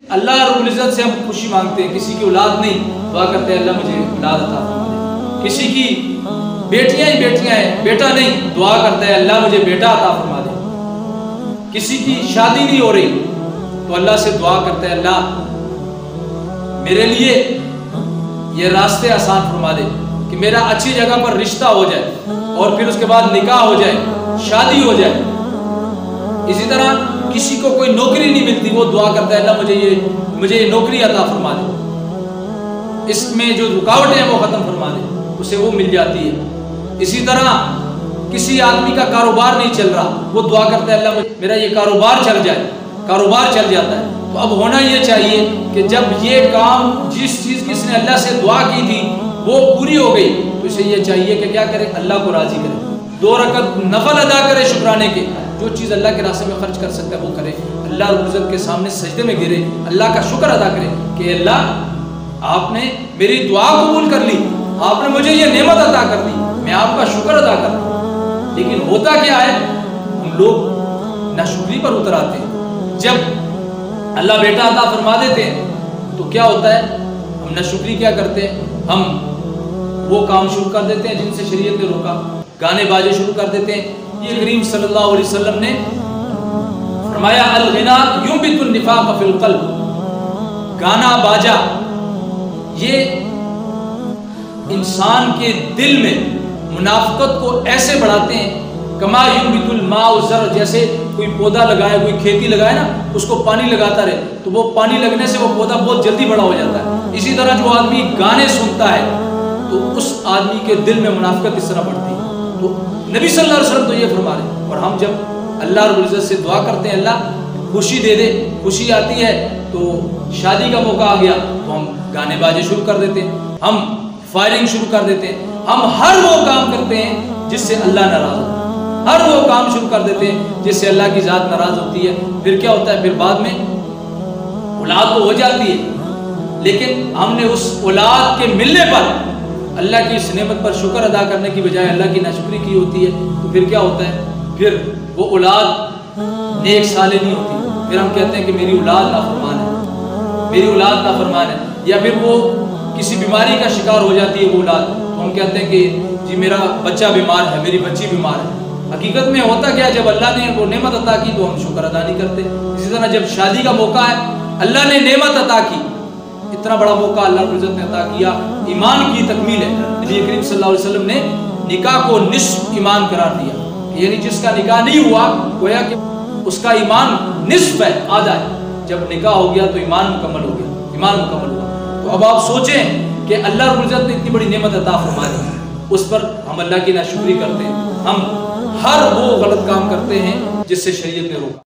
اللہ رب العزت سے ہم خوشی مانگتے ہیں، کسی کی اولاد نہیں، دعا کرتے ہیں اللہ مجھے اولاد عطا فرما دے۔ کسی کی بیٹیاں ہی بیٹیاں ہیں، بیٹا نہیں، دعا کرتے ہیں اللہ مجھے بیٹا عطا فرما دے۔ کسی کی شادی نہیں ہو رہی تو اللہ سے دعا کرتے ہیں اللہ میرے لیے یہ راستے آسان فرما دے کہ میرا اچھی جگہ پر رشتہ ہو جائے اور پھر اس کے بعد نکاح ہو جائے، شادی ہو جائے۔ اسی طرح کسی کو کوئی نوکری نہیں ملتی، وہ دعا کرتا ہے اللہ مجھے یہ نوکری عطا فرما دے، اس میں جو رکاوٹیں ہیں وہ ختم فرما دے، اسے وہ مل جاتی ہے۔ اسی طرح کسی آدمی کا کاروبار نہیں چل رہا، وہ دعا کرتا ہے اللہ میرا یہ کاروبار چل جائے، کاروبار چل جاتا ہے۔ تو اب ہونا یہ چاہیے کہ جب یہ کام جس چیز کی اس نے اللہ سے دعا کی تھی وہ پوری ہو گئی تو اسے یہ چاہیے کہ کیا کرے، اللہ کو راضی کرے، 2 رکعت نفل ادا کرے شکرانے کے، جو چیز اللہ کے راستے میں خرچ کر سکتا ہے وہ کرے، اللہ رب العزت کے سامنے سجدے میں گرے، اللہ کا شکر ادا کرے کہ اللہ آپ نے میری دعا قبول کر لی، آپ نے مجھے یہ نعمت عطا کر دی، میں آپ کا شکر ادا کر دوں۔ لیکن ہوتا کیا ہے، ہم لوگ ناشکری پر اتر آتے ہیں۔ جب اللہ بیٹا عطا فرما دیتے ہیں تو کیا ہوتا ہے، ہم ناشکری کیا کرتے ہیں، ہم وہ کام شروع کر دیتے ہیں جن سے شریعت نے روکا، گانے باجے شروع کر دیتے ہیں۔ یہ کریم صلی اللہ علیہ وسلم نے فرمایا الغنا ینبت النفاق فی القلب، گانا باجا یہ انسان کے دل میں منافقت کو ایسے بڑھاتے ہیں، کما ینبت الماء الزرع، جیسے کوئی پودا لگائے، کوئی کھیتی لگائے نا، اس کو پانی لگاتا رہے تو وہ پانی لگنے سے وہ پودا بہت جلدی بڑا ہو جاتا ہے۔ اسی طرح جو آدمی گانے سنتا ہے تو اس آدمی کے دل میں منافقت اس طرح بڑھتی ہے۔ تو نبی صلی اللہ علیہ وسلم تو یہ فرما رہے ہیں، اور ہم جب اللہ رب العزت سے دعا کرتے ہیں اللہ خوشی دے دے، خوشی آتی ہے تو شادی کا موقع آ گیا تو ہم گانے باجے شروع کر دیتے ہیں، ہم فائرنگ شروع کر دیتے ہیں، ہم ہر وہ کام کرتے ہیں جس سے اللہ ناراض ہوتا ہے، ہر وہ کام شروع کر دیتے ہیں جس سے اللہ کی ذات ناراض ہوتی ہے۔ پھر کیا ہوتا ہے، پھر بعد میں اولاد تو ہو جاتی ہے لیکن ہم نے اس اولاد کے ملنے پر اللہ کی اس نعمت پر شکر ادا کرنے کی بجائے اللہ کی ناشکری کی ہوتی ہے، تو پھر کیا ہوتا ہے، پھر وہ اولاد نیک صالح نہیں ہوتی، پھر ہم کہتے ہیں کہ میری اولاد نافرمان ہے، میری اولاد نافرمان ہے، یا پھر وہ کسی بیماری کا شکار ہو جاتی ہے وہ اولاد، تو ہم کہتے ہیں کہ جی میرا بچہ بیمار ہے، میری بچی بیمار ہے۔ حقیقت میں ہوتا کیا، جب اللہ نے وہ نعمت عطا کی تو ہم شکر ادا نہیں کرتے۔ اسی طرح جب شادی کا موقع ہے، اللہ نے نعمت عطا کی، اتنا بڑا موقع اللہ رب العزت نے عطا کیا، ایمان کی تکمیل ہے۔ نبی کریم صلی اللہ علیہ وسلم نے نکاح کو نصف ایمان قرار دیا، یعنی جس کا نکاح نہیں ہوا گویا کہ اس کا ایمان نصف ہے، آدھا ہے، جب نکاح ہو گیا تو ایمان مکمل ہو گیا، ایمان مکمل ہوا۔ تو اب آپ سوچیں کہ اللہ رب العزت نے اتنی بڑی نعمت عطا فرما دی، اس پر ہم اللہ کی ناشکری کرتے ہیں، ہم ہر وہ غلط کام کرتے ہیں جس سے شریعت نے روکا۔